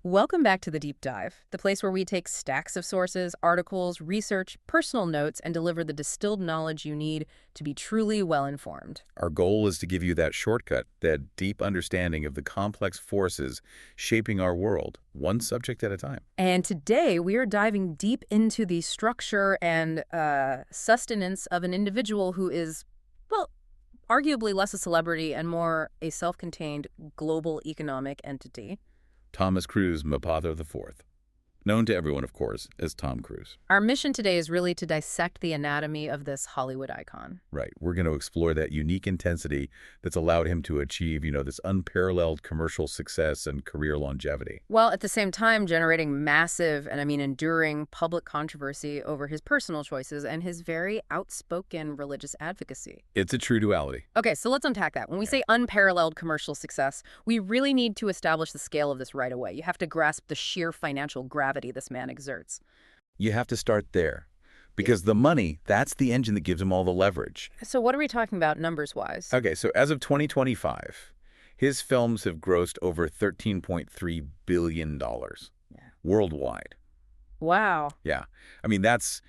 Welcome back to The Deep Dive, the place where we take stacks of sources, articles, research, personal notes, and deliver the distilled knowledge you need to be truly well-informed. Our goal is to give you that shortcut, that deep understanding of the complex forces shaping our world, one subject at a time. And today, we are diving deep into the structure and sustenance of an individual who is, well, arguably less a celebrity and more a self-contained global economic entity. Thomas Cruise Mapother IV, known to everyone, of course, as Tom Cruise. Our mission today is really to dissect the anatomy of this Hollywood icon. Right. We're going to explore that unique intensity that's allowed him to achieve, this unparalleled commercial success and career longevity. While at the same time generating massive and, enduring public controversy over his personal choices and his very outspoken religious advocacy. It's a true duality. Okay, so let's unpack that. When we say unparalleled commercial success, we really need to establish the scale of this right away. You have to grasp the sheer financial gravity this man exerts. You have to start there. Because the money, that's the engine that gives him all the leverage. So what are we talking about numbers-wise? Okay, so as of 2025, his films have grossed over $13.3 billion worldwide. Wow. Yeah. That's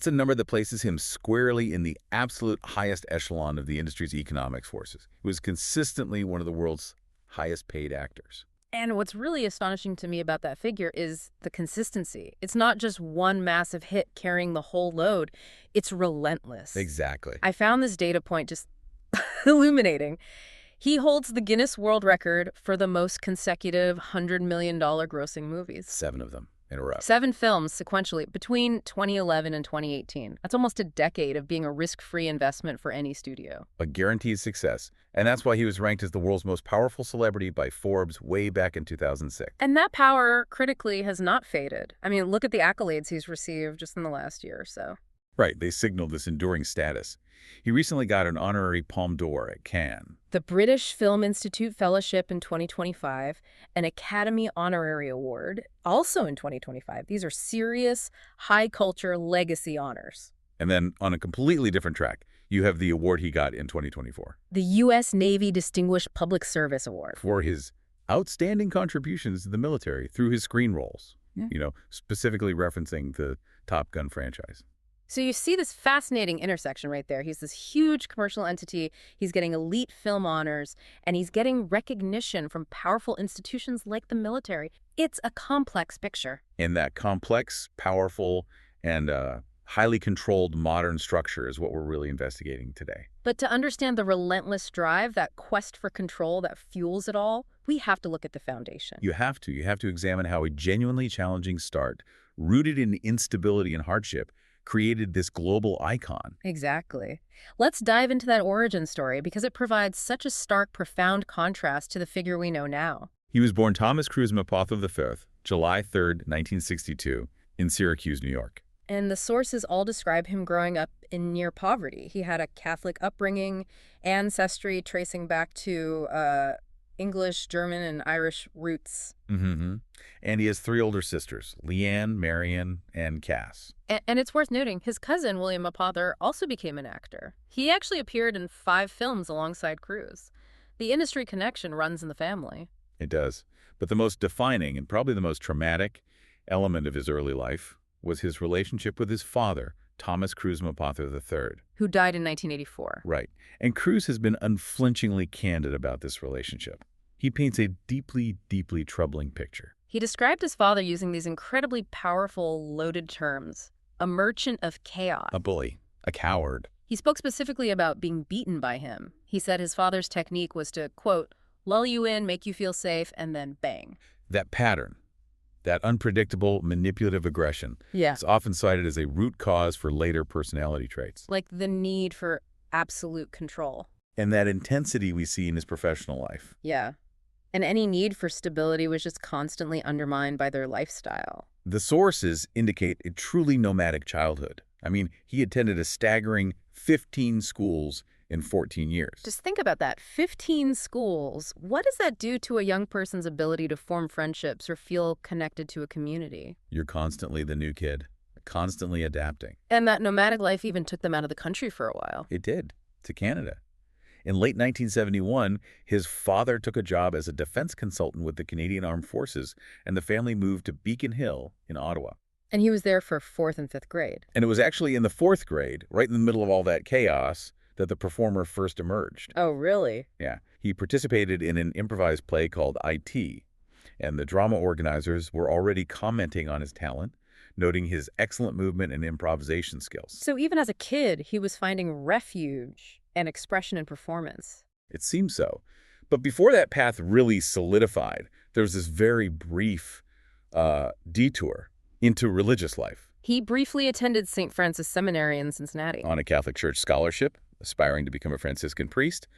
a number that places him squarely in the absolute highest echelon of the industry's economics forces. He was consistently one of the world's highest paid actors. And what's really astonishing to me about that figure is the consistency. It's not just one massive hit carrying the whole load. It's relentless. Exactly. I found this data point just illuminating. He holds the Guinness World Record for the most consecutive $100 million grossing movies. 7 of them in a row. 7 films sequentially between 2011 and 2018. That's almost a decade of being a risk-free investment for any studio. A guaranteed success. And that's why he was ranked as the world's most powerful celebrity by Forbes way back in 2006. And that power, critically, has not faded. Look at the accolades he's received just in the last year or so. Right, they signaled this enduring status. He recently got an honorary Palme d'Or at Cannes, the British Film Institute Fellowship in 2025, an Academy Honorary Award, also in 2025. These are serious, high-culture legacy honors. And then on a completely different track, you have the award he got in 2024. The U.S. Navy Distinguished Public Service Award. For his outstanding contributions to the military through his screen roles, specifically referencing the Top Gun franchise. So you see this fascinating intersection right there. He's this huge commercial entity, he's getting elite film honors, and he's getting recognition from powerful institutions like the military. It's a complex picture. And that complex, powerful, and highly controlled modern structure is what we're really investigating today. But to understand the relentless drive, that quest for control that fuels it all, we have to look at the foundation. You have to examine how a genuinely challenging start, rooted in instability and hardship, created this global icon. Exactly. Let's dive into that origin story because it provides such a stark, profound contrast to the figure we know now. He was born Thomas Cruise Mapother IV, July 3, 1962, in Syracuse, New York. And the sources all describe him growing up in near poverty. He had a Catholic upbringing, ancestry tracing back to English, German, and Irish roots. Mm-hmm. And he has 3 older sisters, Leanne, Marion, and Cass. And it's worth noting, his cousin, William Mapother, also became an actor. He actually appeared in 5 films alongside Cruise. The industry connection runs in the family. It does. But the most defining and probably the most traumatic element of his early life was his relationship with his father, Thomas Cruise Mapother III. Who died in 1984. Right. And Cruise has been unflinchingly candid about this relationship. He paints a deeply, deeply troubling picture. He described his father using these incredibly powerful, loaded terms. A merchant of chaos. A bully. A coward. He spoke specifically about being beaten by him. He said his father's technique was to, quote, lull you in, make you feel safe, and then bang. That pattern, that unpredictable, manipulative aggression, is often cited as a root cause for later personality traits. Like the need for absolute control. And that intensity we see in his professional life. Yeah. And any need for stability was just constantly undermined by their lifestyle. The sources indicate a truly nomadic childhood. He attended a staggering 15 schools in 14 years. Just think about that. 15 schools. What does that do to a young person's ability to form friendships or feel connected to a community? You're constantly the new kid, constantly adapting. And that nomadic life even took them out of the country for a while. It did, to Canada. In late 1971, his father took a job as a defense consultant with the Canadian Armed Forces, and the family moved to Beacon Hill in Ottawa. And he was there for 4th and 5th grade. And it was actually in the 4th grade, right in the middle of all that chaos, that the performer first emerged. Oh, really? Yeah. He participated in an improvised play called IT, and the drama organizers were already commenting on his talent, noting his excellent movement and improvisation skills. So even as a kid, he was finding refuge and expression in performance. It seems so. But before that path really solidified, there was this very brief detour into religious life. He briefly attended St. Francis Seminary in Cincinnati. On a Catholic Church scholarship, aspiring to become a Franciscan priest,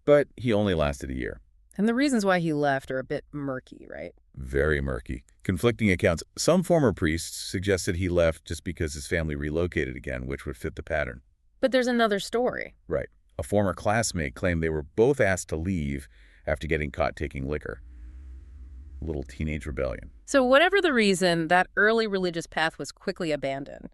but he only lasted a year. And the reasons why he left are a bit murky, right? Very murky. Conflicting accounts. Some former priests suggested he left just because his family relocated again, which would fit the pattern. But there's another story. Right. A former classmate claimed they were both asked to leave after getting caught taking liquor. A little teenage rebellion. So whatever the reason, that early religious path was quickly abandoned.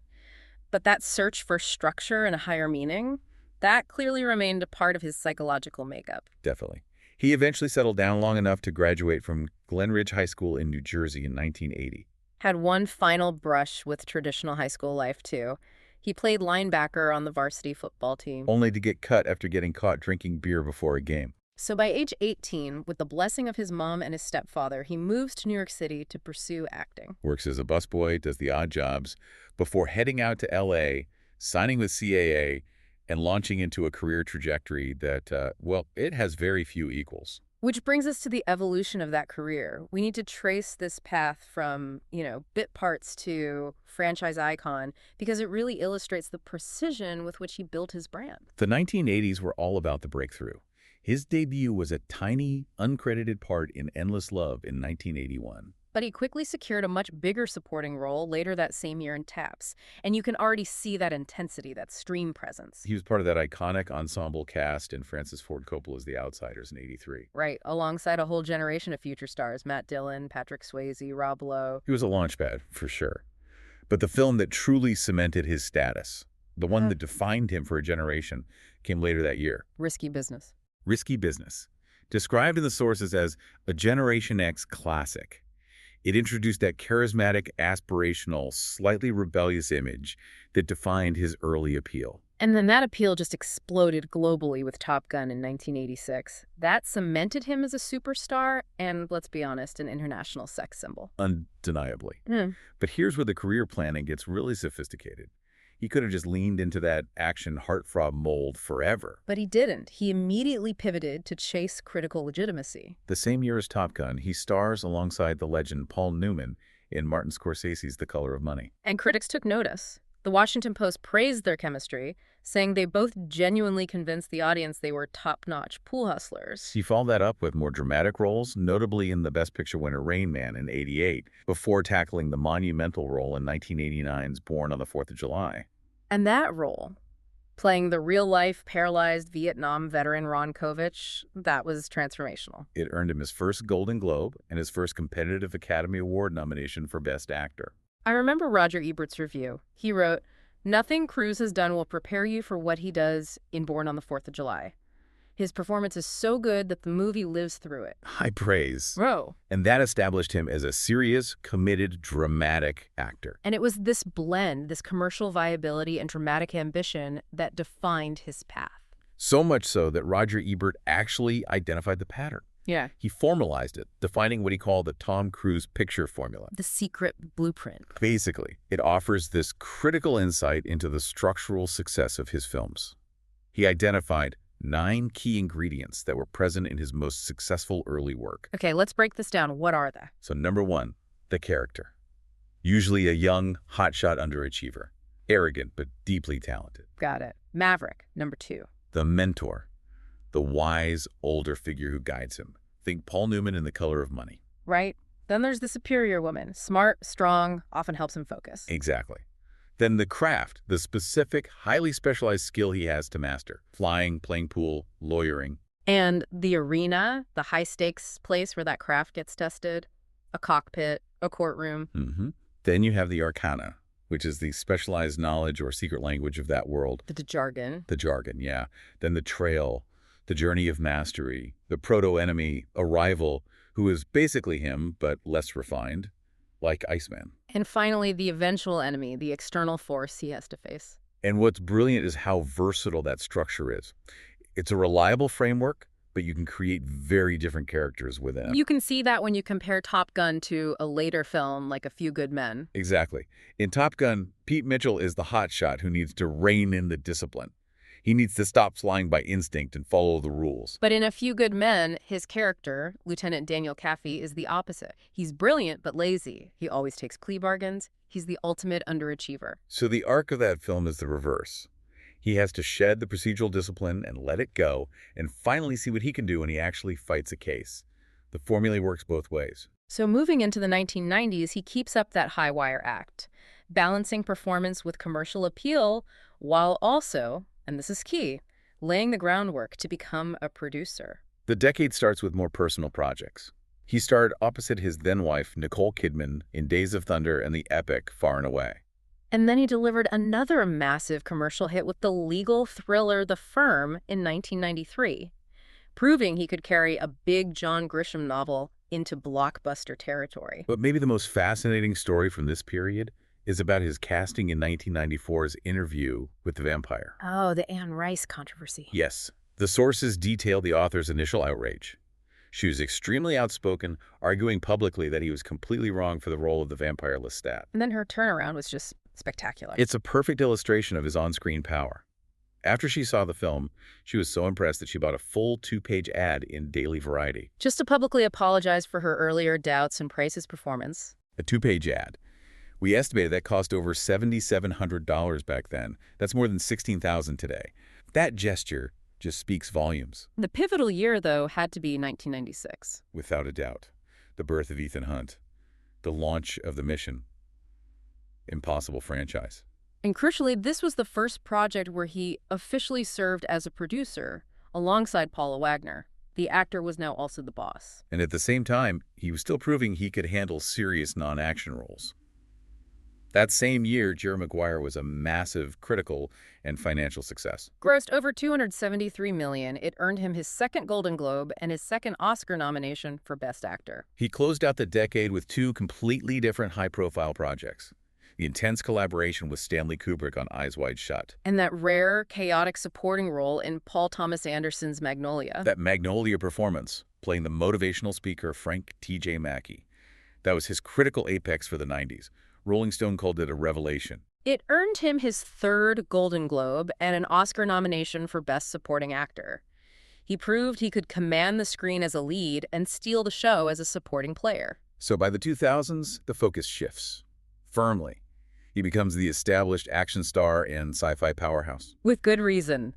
But that search for structure and a higher meaning, that clearly remained a part of his psychological makeup. Definitely. He eventually settled down long enough to graduate from Glenridge High School in New Jersey in 1980. Had one final brush with traditional high school life, too. He played linebacker on the varsity football team. Only to get cut after getting caught drinking beer before a game. So by age 18, with the blessing of his mom and his stepfather, he moves to New York City to pursue acting. Works as a busboy, does the odd jobs, before heading out to L.A., signing with CAA, and launching into a career trajectory that, well, it has very few equals. Which brings us to the evolution of that career. We need to trace this path from, bit parts to franchise icon because it really illustrates the precision with which he built his brand. The 1980s were all about the breakthrough. His debut was a tiny, uncredited part in Endless Love in 1981. But he quickly secured a much bigger supporting role later that same year in Taps. And you can already see that intensity, that stream presence. He was part of that iconic ensemble cast in Francis Ford Coppola's The Outsiders in '83. Right, alongside a whole generation of future stars, Matt Dillon, Patrick Swayze, Rob Lowe. He was a launchpad, for sure. But the film that truly cemented his status, the one that defined him for a generation, came later that year. Risky Business. Risky Business. Described in the sources as a Generation X classic. It introduced that charismatic, aspirational, slightly rebellious image that defined his early appeal. And then that appeal just exploded globally with Top Gun in 1986. That cemented him as a superstar and, let's be honest, an international sex symbol. Undeniably. But here's where the career planning gets really sophisticated. He could have just leaned into that action heartthrob mold forever. But he didn't. He immediately pivoted to chase critical legitimacy. The same year as Top Gun, he stars alongside the legend Paul Newman in Martin Scorsese's The Color of Money. And critics took notice. The Washington Post praised their chemistry, saying they both genuinely convinced the audience they were top-notch pool hustlers. He followed that up with more dramatic roles, notably in the Best Picture winner Rain Man in '88, before tackling the monumental role in 1989's Born on the 4th of July. And that role, playing the real-life paralyzed Vietnam veteran Ron Kovic, that was transformational. It earned him his first Golden Globe and his first competitive Academy Award nomination for Best Actor. I remember Roger Ebert's review. He wrote, "Nothing Cruise has done will prepare you for what he does in Born on the 4th of July. His performance is so good that the movie lives through it." High praise. Whoa. And that established him as a serious, committed, dramatic actor. And it was this blend, this commercial viability and dramatic ambition that defined his path. So much so that Roger Ebert actually identified the pattern. Yeah. He formalized it, defining what he called the Tom Cruise picture formula. The secret blueprint. Basically, it offers this critical insight into the structural success of his films. He identified 9 key ingredients that were present in his most successful early work. Okay, let's break this down. What are they? So number 1, the character. Usually a young, hotshot underachiever. Arrogant, but deeply talented. Got it. Maverick, number 2. The mentor. The wise, older figure who guides him. Think Paul Newman in The Color of Money. Right. Then there's the superior woman. Smart, strong, often helps him focus. Exactly. Then the craft, the specific, highly specialized skill he has to master. Flying, playing pool, lawyering. And the arena, the high-stakes place where that craft gets tested. A cockpit, a courtroom. Then you have the arcana, which is the specialized knowledge or secret language of that world. The jargon. The jargon, yeah. Then the trail, The journey of mastery, the proto-enemy, a rival who is basically him but less refined, like Iceman. And finally, the eventual enemy, the external force he has to face. And what's brilliant is how versatile that structure is. It's a reliable framework, but you can create very different characters within it. You can see that when you compare Top Gun to a later film like A Few Good Men. Exactly. In Top Gun, Pete Mitchell is the hotshot who needs to rein in the discipline. He needs to stop flying by instinct and follow the rules. But in A Few Good Men, his character, Lieutenant Daniel Kaffee, is the opposite. He's brilliant but lazy. He always takes plea bargains. He's the ultimate underachiever. So the arc of that film is the reverse. He has to shed the procedural discipline and let it go and finally see what he can do when he actually fights a case. The formula works both ways. So moving into the 1990s, he keeps up that high-wire act, balancing performance with commercial appeal while also, and this is key, laying the groundwork to become a producer. The decade starts with more personal projects. He starred opposite his then-wife, Nicole Kidman, in Days of Thunder and the epic Far and Away. And then he delivered another massive commercial hit with the legal thriller The Firm in 1993, proving he could carry a big John Grisham novel into blockbuster territory. But maybe the most fascinating story from this period is about his casting in 1994's Interview with the Vampire. Oh, the Anne Rice controversy. Yes, the sources detail the author's initial outrage. She was extremely outspoken, arguing publicly that he was completely wrong for the role of the vampire Lestat. And then her turnaround was just spectacular. It's a perfect illustration of his on-screen power. After she saw the film, she was so impressed that she bought a full 2-page ad in Daily Variety. Just to publicly apologize for her earlier doubts and praise his performance. A 2-page ad. We estimated that cost over $7,700 back then. That's more than $16,000 today. That gesture just speaks volumes. The pivotal year, though, had to be 1996. Without a doubt. The birth of Ethan Hunt. The launch of the Mission Impossible franchise. And crucially, this was the first project where he officially served as a producer, alongside Paula Wagner. The actor was now also the boss. And at the same time, he was still proving he could handle serious non-action roles. That same year, Jerry Maguire was a massive critical and financial success. Grossed over $273 million, it earned him his second Golden Globe and his second Oscar nomination for Best Actor. He closed out the decade with 2 completely different high-profile projects. The intense collaboration with Stanley Kubrick on Eyes Wide Shut. And that rare, chaotic supporting role in Paul Thomas Anderson's Magnolia. That Magnolia performance, playing the motivational speaker Frank T.J. Mackey. That was his critical apex for the 90s. Rolling Stone called it a revelation. It earned him his third Golden Globe and an Oscar nomination for Best Supporting Actor. He proved he could command the screen as a lead and steal the show as a supporting player. So by the 2000s, the focus shifts. Firmly. He becomes the established action star and sci-fi powerhouse. With good reason.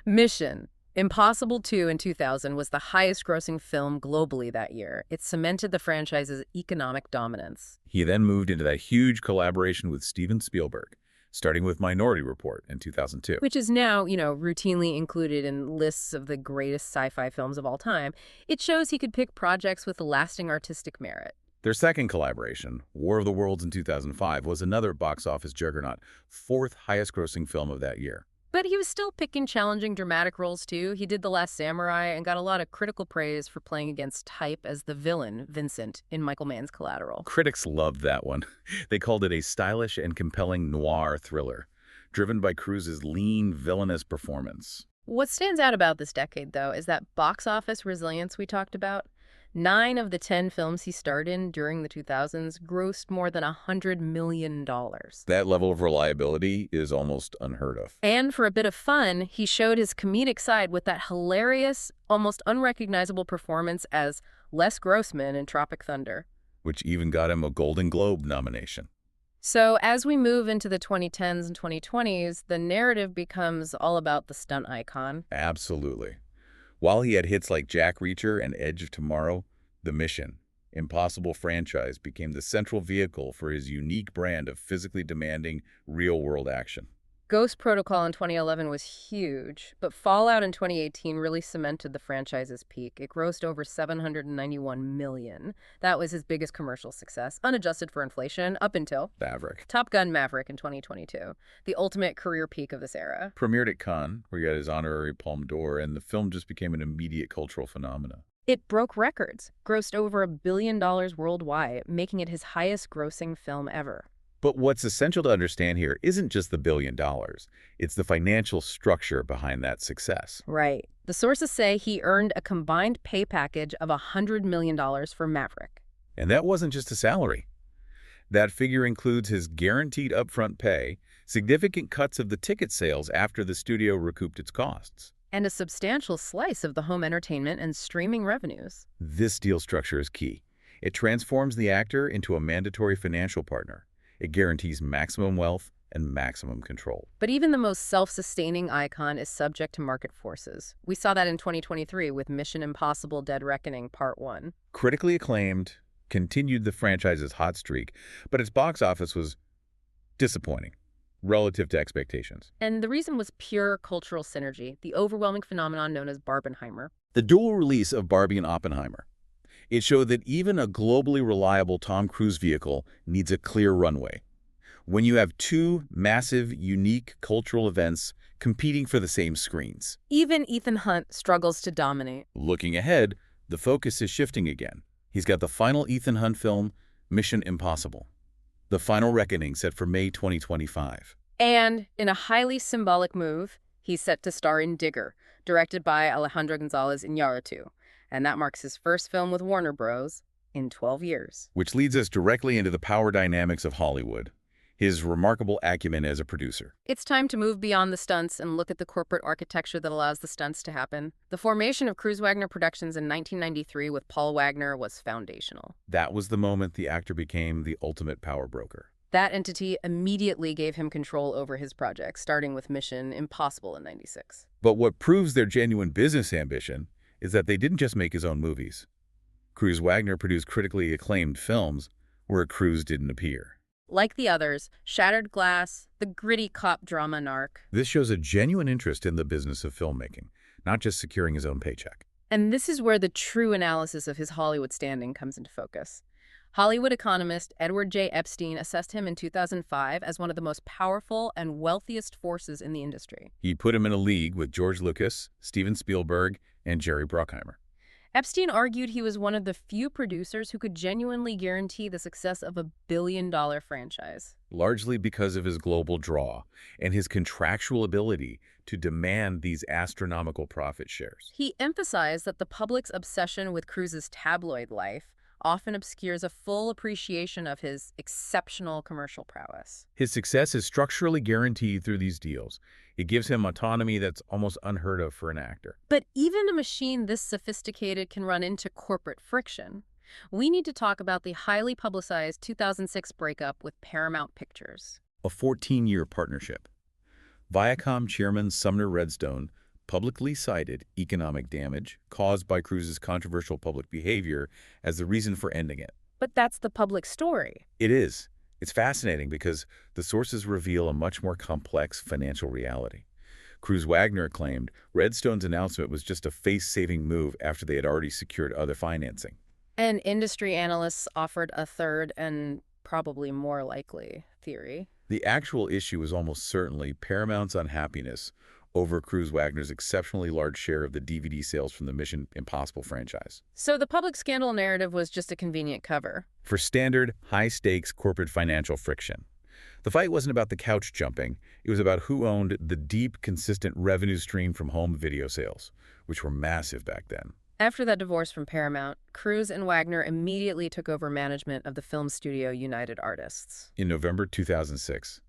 Mission Impossible 2 in 2000 was the highest-grossing film globally that year. It cemented the franchise's economic dominance. He then moved into that huge collaboration with Steven Spielberg, starting with Minority Report in 2002. Which is now, routinely included in lists of the greatest sci-fi films of all time. It shows he could pick projects with lasting artistic merit. Their second collaboration, War of the Worlds in 2005, was another box office juggernaut, 4th highest-grossing film of that year. But he was still picking challenging dramatic roles, too. He did The Last Samurai and got a lot of critical praise for playing against type as the villain, Vincent, in Michael Mann's Collateral. Critics loved that one. They called it a stylish and compelling noir thriller, driven by Cruise's lean, villainous performance. What stands out about this decade, though, is that box office resilience we talked about. 9 of the 10 films he starred in during the 2000s grossed more than $100 million. That level of reliability is almost unheard of. And for a bit of fun, he showed his comedic side with that hilarious, almost unrecognizable performance as Les Grossman in Tropic Thunder. Which even got him a Golden Globe nomination. So as we move into the 2010s and 2020s, the narrative becomes all about the stunt icon. Absolutely. While he had hits like Jack Reacher and Edge of Tomorrow, the Mission Impossible franchise became the central vehicle for his unique brand of physically demanding, real-world action. Ghost Protocol in 2011 was huge, but Fallout in 2018 really cemented the franchise's peak. It grossed over $791 million. That was his biggest commercial success, unadjusted for inflation, up until Maverick. Top Gun Maverick in 2022, the ultimate career peak of this era. Premiered at Cannes, where he got his honorary Palme d'Or, and the film just became an immediate cultural phenomenon. It broke records, grossed over $1 billion worldwide, making it his highest-grossing film ever. But what's essential to understand here isn't just the $1 billion. It's the financial structure behind that success. Right. The sources say he earned a combined pay package of $100 million for Maverick. And that wasn't just a salary. That figure includes his guaranteed upfront pay, significant cuts of the ticket sales after the studio recouped its costs. And a substantial slice of the home entertainment and streaming revenues. This deal structure is key. It transforms the actor into a mandatory financial partner. It guarantees maximum wealth and maximum control. But even the most self-sustaining icon is subject to market forces. We saw that in 2023 with Mission Impossible: Dead Reckoning Part 1. Critically acclaimed, continued the franchise's hot streak, but its box office was disappointing relative to expectations. And the reason was pure cultural synergy, the overwhelming phenomenon known as Barbenheimer. The dual release of Barbie and Oppenheimer. It showed that even a globally reliable Tom Cruise vehicle needs a clear runway. When you have two massive, unique cultural events competing for the same screens. Even Ethan Hunt struggles to dominate. Looking ahead, the focus is shifting again. He's got the final Ethan Hunt film, Mission Impossible. The Final Reckoning, set for May 2025. And, in a highly symbolic move, he's set to star in Digger, directed by Alejandro González Iñárritu. And that marks his first film with Warner Bros. In 12 years. Which leads us directly into the power dynamics of Hollywood, his remarkable acumen as a producer. It's time to move beyond the stunts and look at the corporate architecture that allows the stunts to happen. The formation of Cruise Wagner Productions in 1993 with Paul Wagner was foundational. That was the moment the actor became the ultimate power broker. That entity immediately gave him control over his projects, starting with Mission Impossible in '96. But what proves their genuine business ambition is that they didn't just make his own movies. Cruise Wagner produced critically acclaimed films where Cruise didn't appear. Like the others, Shattered Glass, the gritty cop drama Narc. This shows a genuine interest in the business of filmmaking, not just securing his own paycheck. And this is where the true analysis of his Hollywood standing comes into focus. Hollywood economist Edward J. Epstein assessed him in 2005 as one of the most powerful and wealthiest forces in the industry. He put him in a league with George Lucas, Steven Spielberg, and Jerry Bruckheimer. Epstein argued he was one of the few producers who could genuinely guarantee the success of a billion-dollar franchise. Largely because of his global draw and his contractual ability to demand these astronomical profit shares. He emphasized that the public's obsession with Cruise's tabloid life often obscures a full appreciation of his exceptional commercial prowess. His success is structurally guaranteed through these deals. It gives him autonomy that's almost unheard of for an actor. But even a machine this sophisticated can run into corporate friction. We need to talk about the highly publicized 2006 breakup with Paramount Pictures. A 14-year partnership. Viacom chairman Sumner Redstone publicly cited economic damage caused by Cruise's controversial public behavior as the reason for ending it. But that's the public story. It is. It's fascinating because the sources reveal a much more complex financial reality. Cruise Wagner claimed Redstone's announcement was just a face-saving move after they had already secured other financing. And industry analysts offered a third and probably more likely theory. The actual issue was almost certainly Paramount's unhappiness over Cruise Wagner's exceptionally large share of the DVD sales from the Mission Impossible franchise. So the public scandal narrative was just a convenient cover. For standard, high-stakes corporate financial friction. The fight wasn't about the couch jumping. It was about who owned the deep, consistent revenue stream from home video sales, which were massive back then. After that divorce from Paramount, Cruise and Wagner immediately took over management of the film studio United Artists. In November 2006,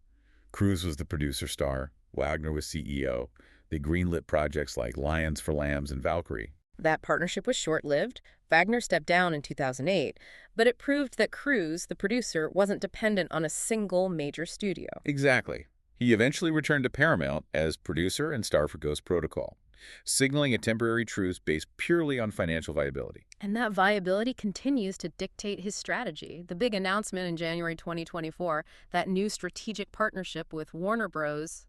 Cruise was the producer-star, Wagner was CEO. They greenlit projects like Lions for Lambs and Valkyrie. That partnership was short-lived. Wagner stepped down in 2008, but it proved that Cruise, the producer, wasn't dependent on a single major studio. Exactly. He eventually returned to Paramount as producer and star for Ghost Protocol, signaling a temporary truce based purely on financial viability. And that viability continues to dictate his strategy. The big announcement in January 2024, that new strategic partnership with Warner Bros.,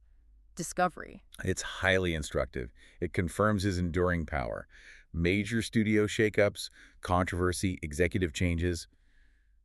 discovery. It's highly instructive. It confirms his enduring power. Major studio shakeups, controversy, executive changes.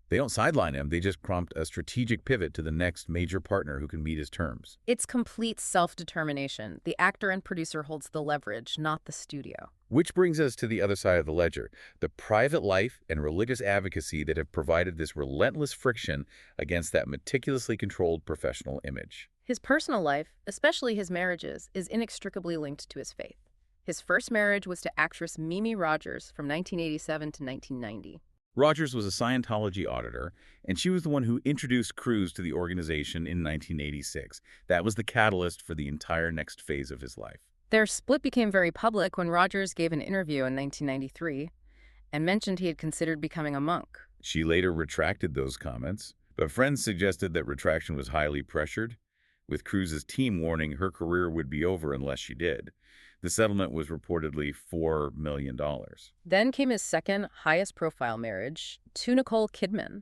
They don't sideline him, they just prompt a strategic pivot to the next major partner who can meet his terms. It's complete self-determination. The actor and producer holds the leverage, not the studio. Which brings us to the other side of the ledger, the private life and religious advocacy that have provided this relentless friction against that meticulously controlled professional image. His personal life, especially his marriages, is inextricably linked to his faith. His first marriage was to actress Mimi Rogers from 1987 to 1990. Rogers was a Scientology auditor, and she was the one who introduced Cruz to the organization in 1986. That was the catalyst for the entire next phase of his life. Their split became very public when Rogers gave an interview in 1993 and mentioned he had considered becoming a monk. She later retracted those comments, but friends suggested that retraction was highly pressured, with Cruz's team warning her career would be over unless she did. The settlement was reportedly $4 million. Then came his second highest-profile marriage to Nicole Kidman.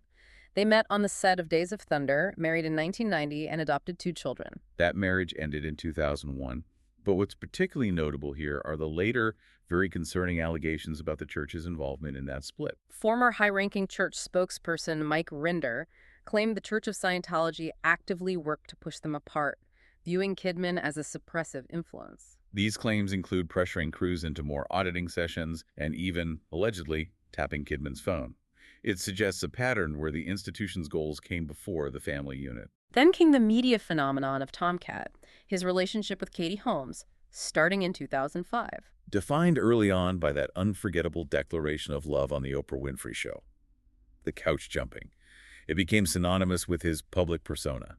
They met on the set of Days of Thunder, married in 1990, and adopted 2 children. That marriage ended in 2001. But what's particularly notable here are the later, very concerning allegations about the church's involvement in that split. Former high-ranking church spokesperson Mike Rinder claimed the Church of Scientology actively worked to push them apart, viewing Kidman as a suppressive influence. These claims include pressuring Cruz into more auditing sessions and even, allegedly, tapping Kidman's phone. It suggests a pattern where the institution's goals came before the family unit. Then came the media phenomenon of Tomcat, his relationship with Katie Holmes, starting in 2005. Defined early on by that unforgettable declaration of love on the Oprah Winfrey Show. The couch jumping. It became synonymous with his public persona.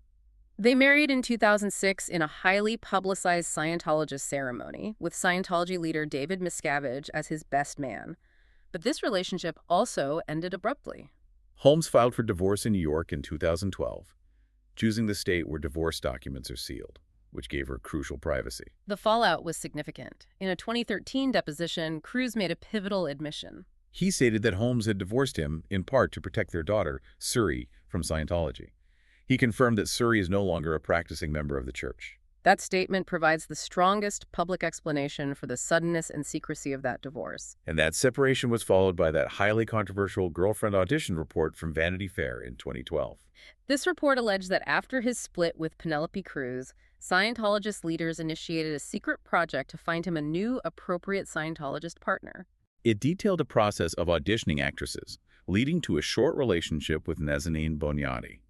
They married in 2006 in a highly publicized Scientologist ceremony, with Scientology leader David Miscavige as his best man. But this relationship also ended abruptly. Holmes filed for divorce in New York in 2012, choosing the state where divorce documents are sealed, which gave her crucial privacy. The fallout was significant. In a 2013 deposition, Cruz made a pivotal admission. He stated that Holmes had divorced him, in part to protect their daughter, Suri, from Scientology. He confirmed that Suri is no longer a practicing member of the church. That statement provides the strongest public explanation for the suddenness and secrecy of that divorce. And that separation was followed by that highly controversial girlfriend audition report from Vanity Fair in 2012. This report alleged that after his split with Penelope Cruz, Scientologist leaders initiated a secret project to find him a new, appropriate Scientologist partner. It detailed a process of auditioning actresses, leading to a short relationship with Nazanin Boniadi.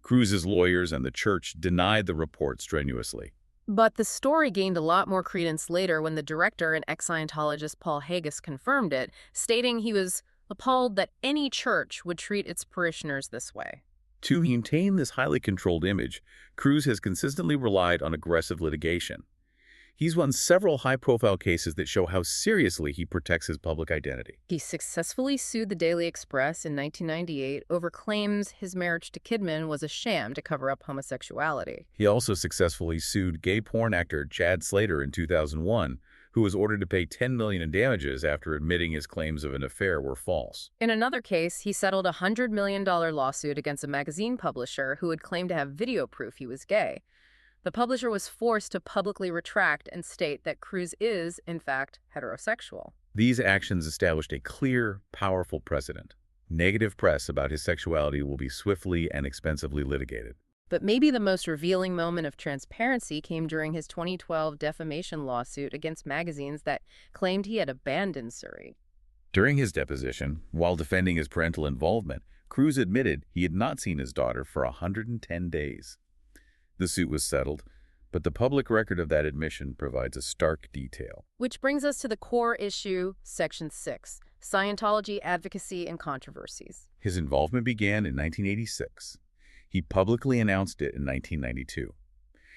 Cruz's lawyers and the church denied the report strenuously. But the story gained a lot more credence later when the director and ex-Scientologist Paul Haggis confirmed it, stating he was appalled that any church would treat its parishioners this way. To maintain this highly controlled image, Cruz has consistently relied on aggressive litigation. He's won several high-profile cases that show how seriously he protects his public identity. He successfully sued the Daily Express in 1998 over claims his marriage to Kidman was a sham to cover up homosexuality. He also successfully sued gay porn actor Chad Slater in 2001, who was ordered to pay $10 million in damages after admitting his claims of an affair were false. In another case, he settled a $100 million lawsuit against a magazine publisher who had claimed to have video proof he was gay. The publisher was forced to publicly retract and state that Cruz is, in fact, heterosexual. These actions established a clear, powerful precedent. Negative press about his sexuality will be swiftly and expensively litigated. But maybe the most revealing moment of transparency came during his 2012 defamation lawsuit against magazines that claimed he had abandoned Suri. During his deposition, while defending his parental involvement, Cruz admitted he had not seen his daughter for 110 days. The suit was settled, but the public record of that admission provides a stark detail. Which brings us to the core issue, Section 6, Scientology Advocacy and Controversies. His involvement began in 1986. He publicly announced it in 1992.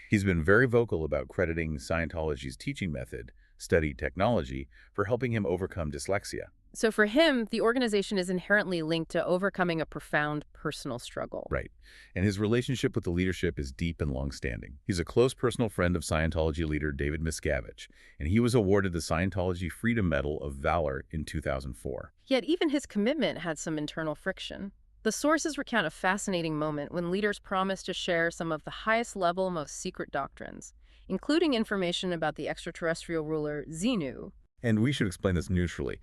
He's been very vocal about crediting Scientology's teaching method, study technology, for helping him overcome dyslexia. So for him, the organization is inherently linked to overcoming a profound personal struggle. Right. And his relationship with the leadership is deep and long-standing. He's a close personal friend of Scientology leader David Miscavige, and he was awarded the Scientology Freedom Medal of Valor in 2004. Yet even his commitment had some internal friction. The sources recount a fascinating moment when leaders promised to share some of the highest-level, most secret doctrines. including information about the extraterrestrial ruler Xenu. And we should explain this neutrally.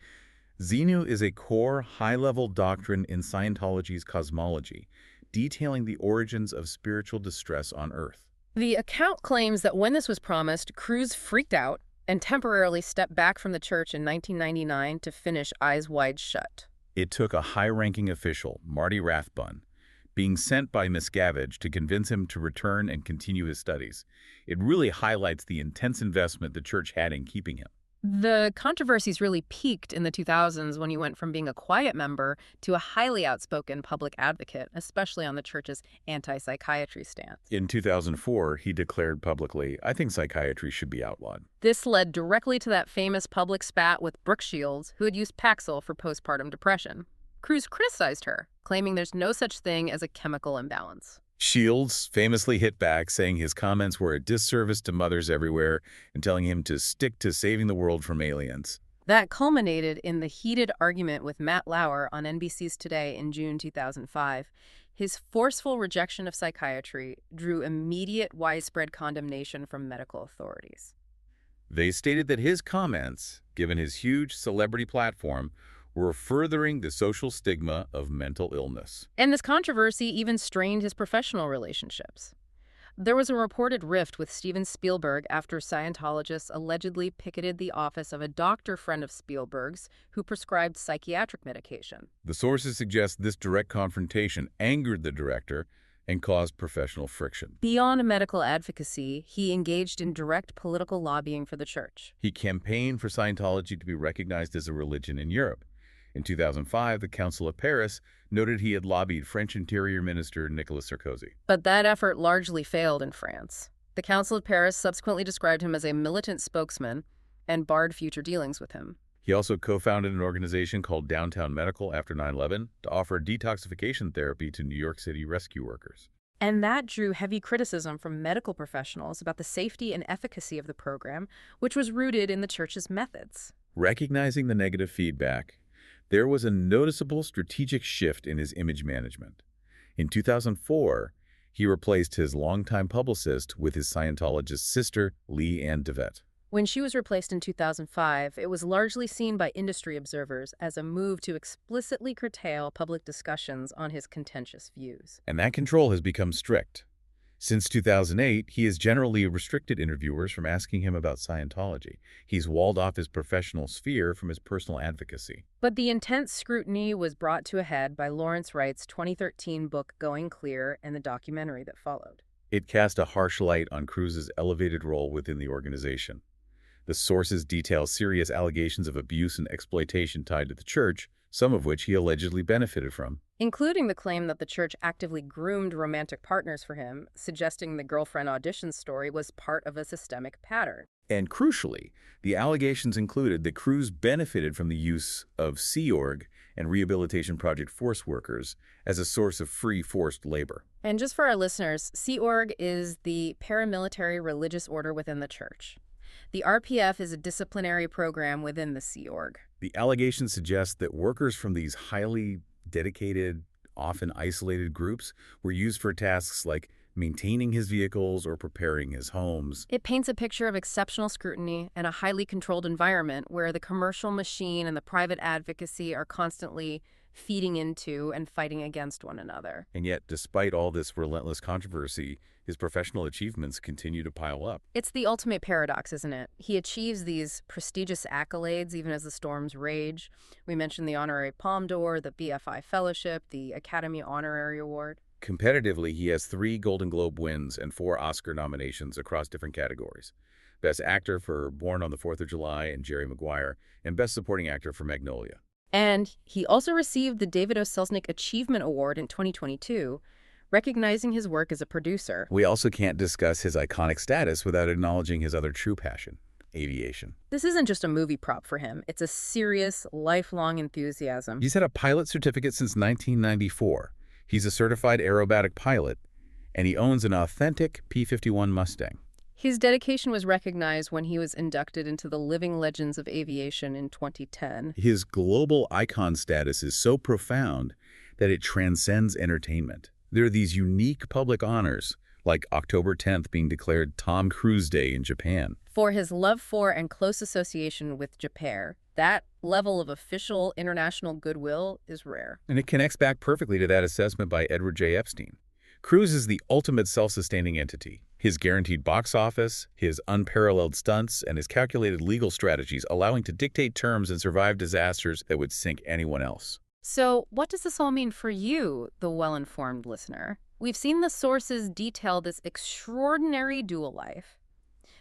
Xenu is a core, high-level doctrine in Scientology's cosmology, detailing the origins of spiritual distress on Earth. The account claims that when this was promised, Cruz freaked out and temporarily stepped back from the church in 1999 to finish Eyes Wide Shut. It took a high-ranking official, Marty Rathbun, being sent by Miscavige to convince him to return and continue his studies. It really highlights the intense investment the church had in keeping him. The controversies really peaked in the 2000s when he went from being a quiet member to a highly outspoken public advocate, especially on the church's anti-psychiatry stance. In 2004, he declared publicly, "I think psychiatry should be outlawed." This led directly to that famous public spat with Brooke Shields, who had used Paxil for postpartum depression. Cruz criticized her, claiming there's no such thing as a chemical imbalance. Shields famously hit back, saying his comments were a disservice to mothers everywhere and telling him to stick to saving the world from aliens. That culminated in the heated argument with Matt Lauer on NBC's Today in June 2005. His forceful rejection of psychiatry drew immediate widespread condemnation from medical authorities. They stated that his comments, given his huge celebrity platform, were furthering the social stigma of mental illness. And this controversy even strained his professional relationships. There was a reported rift with Steven Spielberg after Scientologists allegedly picketed the office of a doctor friend of Spielberg's who prescribed psychiatric medication. The sources suggest this direct confrontation angered the director and caused professional friction. Beyond medical advocacy, he engaged in direct political lobbying for the church. He campaigned for Scientology to be recognized as a religion in Europe. In 2005, the Council of Paris noted he had lobbied French Interior Minister Nicolas Sarkozy. But that effort largely failed in France. The Council of Paris subsequently described him as a militant spokesman and barred future dealings with him. He also co-founded an organization called Downtown Medical after 9/11 to offer detoxification therapy to New York City rescue workers. And that drew heavy criticism from medical professionals about the safety and efficacy of the program, which was rooted in the church's methods. Recognizing the negative feedback, there was a noticeable strategic shift in his image management. In 2004, he replaced his longtime publicist with his Scientologist sister, Leigh Ann DeVette. When she was replaced in 2005, it was largely seen by industry observers as a move to explicitly curtail public discussions on his contentious views. And that control has become strict. Since 2008, he has generally restricted interviewers from asking him about Scientology. He's walled off his professional sphere from his personal advocacy. But the intense scrutiny was brought to a head by Lawrence Wright's 2013 book Going Clear and the documentary that followed. It cast a harsh light on Cruz's elevated role within the organization. The sources detail serious allegations of abuse and exploitation tied to the church, some of which he allegedly benefited from. Including the claim that the church actively groomed romantic partners for him, suggesting the girlfriend audition story was part of a systemic pattern. And crucially, the allegations included that Cruz benefited from the use of Sea Org and Rehabilitation Project force workers as a source of free forced labor. And just for our listeners, Sea Org is the paramilitary religious order within the church. The RPF is a disciplinary program within the Sea Org. The allegations suggest that workers from these highly dedicated, often isolated groups were used for tasks like maintaining his vehicles or preparing his homes. It paints a picture of exceptional scrutiny and a highly controlled environment where the commercial machine and the private advocacy are constantly feeding into and fighting against one another. And yet, despite all this relentless controversy, his professional achievements continue to pile up. It's the ultimate paradox, isn't it? He achieves these prestigious accolades even as the storms rage. We mentioned the Honorary Palme d'Or, the BFI Fellowship, the Academy Honorary Award. Competitively, he has 3 Golden Globe wins and 4 Oscar nominations across different categories. Best Actor for Born on the 4th of July and Jerry Maguire, and Best Supporting Actor for Magnolia. And he also received the David O. Selznick Achievement Award in 2022, recognizing his work as a producer. We also can't discuss his iconic status without acknowledging his other true passion, aviation. This isn't just a movie prop for him. It's a serious, lifelong enthusiasm. He's had a pilot certificate since 1994. He's a certified aerobatic pilot, and he owns an authentic P-51 Mustang. His dedication was recognized when he was inducted into the Living Legends of Aviation in 2010. His global icon status is so profound that it transcends entertainment. There are these unique public honors, like October 10th being declared Tom Cruise Day in Japan. For his love for and close association with Japan, that level of official international goodwill is rare. And it connects back perfectly to that assessment by Edward J. Epstein. Cruise is the ultimate self-sustaining entity. His guaranteed box office, his unparalleled stunts, and his calculated legal strategies allow him to dictate terms and survive disasters that would sink anyone else. So, what does this all mean for you, the well-informed listener? We've seen the sources detail this extraordinary dual life,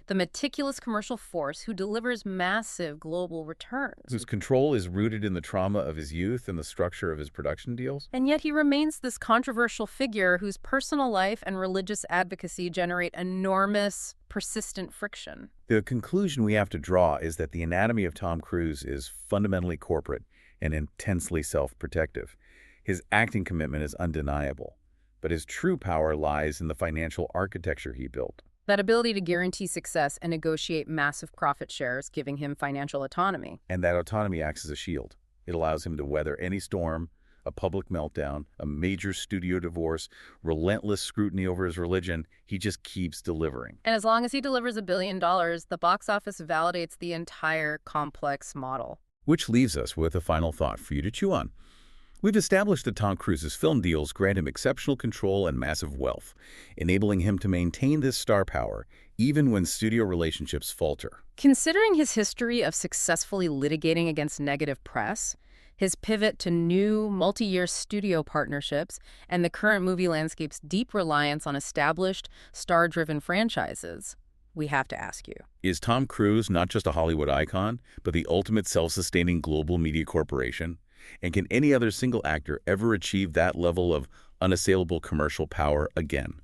the meticulous commercial force who delivers massive global returns. Whose control is rooted in the trauma of his youth and the structure of his production deals. And yet he remains this controversial figure whose personal life and religious advocacy generate enormous, persistent friction. The conclusion we have to draw is that the anatomy of Tom Cruise is fundamentally corporate and intensely self-protective. His acting commitment is undeniable, but his true power lies in the financial architecture he built. That ability to guarantee success and negotiate massive profit shares, giving him financial autonomy. And that autonomy acts as a shield. It allows him to weather any storm, a public meltdown, a major studio divorce, relentless scrutiny over his religion. He just keeps delivering. And as long as he delivers $1 billion, the box office validates the entire complex model. Which leaves us with a final thought for you to chew on. We've established that Tom Cruise's film deals grant him exceptional control and massive wealth, enabling him to maintain this star power even when studio relationships falter. Considering his history of successfully litigating against negative press, his pivot to new multi-year studio partnerships, and the current movie landscape's deep reliance on established, star-driven franchises, we have to ask you. Is Tom Cruise not just a Hollywood icon, but the ultimate self-sustaining global media corporation? And can any other single actor ever achieve that level of unassailable commercial power again?